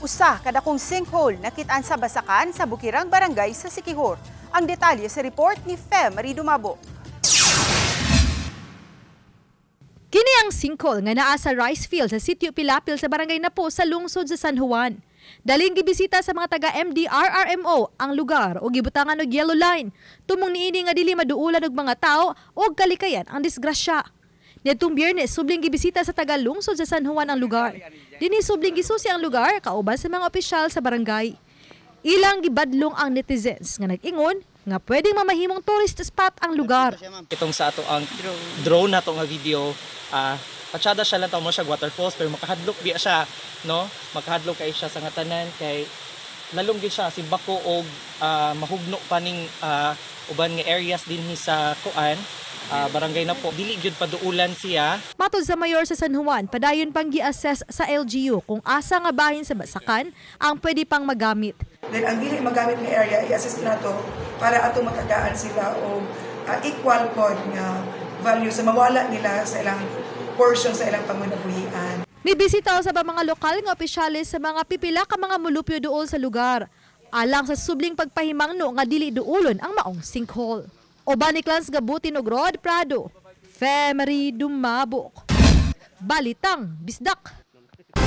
Usa kada kong sinkhole nakitaan sa Basakan sa Bukirang Barangay sa Siquijor. Ang detalye sa report ni Marie Dumabo. Kini ang sinkhole nga naa sa rice field sa Sitio Pilapil sa Barangay Napo sa lungsod sa San Juan. Daling gibisita sa mga taga MDRRMO ang lugar o gibutangan og yellow line. Tumong niini nga dili maduulan og mga tao og kalikayan ang disgrasya. Nitong Biyernes subling gibisita sa taga lungsod sa San Juan ang lugar. Dinhi subling gisusi ang lugar kauban sa mga opisyal sa barangay. Ilang gibadlong ang netizens nga nag-ingon nga pwedeng mamahimong tourist spot ang lugar. Itong sa ato ang drone na to nga video, patsada siya lang mo siya waterfalls pero makahadlok biya siya, no? Makahadlok kay siya sa ngatanan kay lalong gyud siya simbako og mahugno pa ning uban nga areas dinhi sa kuan. Barangay Napo, dili gyud paduulan siya. Matod sa mayor sa San Juan, padayon pang gi-assess sa LGU kung asa nga bahin sa Basakan ang pwede pang magamit. Then ang dili magamit nga area i-assess nato para ato matagaan sila og equal pod nga value sa mawala nila sa ilang portion sa ilang pangmanabuhian. Nibisita sa mga lokal nga opisyalis sa mga pipila ka mga mulupyo duol sa lugar. Alang sa subling pagpahimangno nga dili duolon ang maong sinkhole. Oban ni Clans Gabutin og Rod Prado, Marie Dumabo. Balitang Bisdak.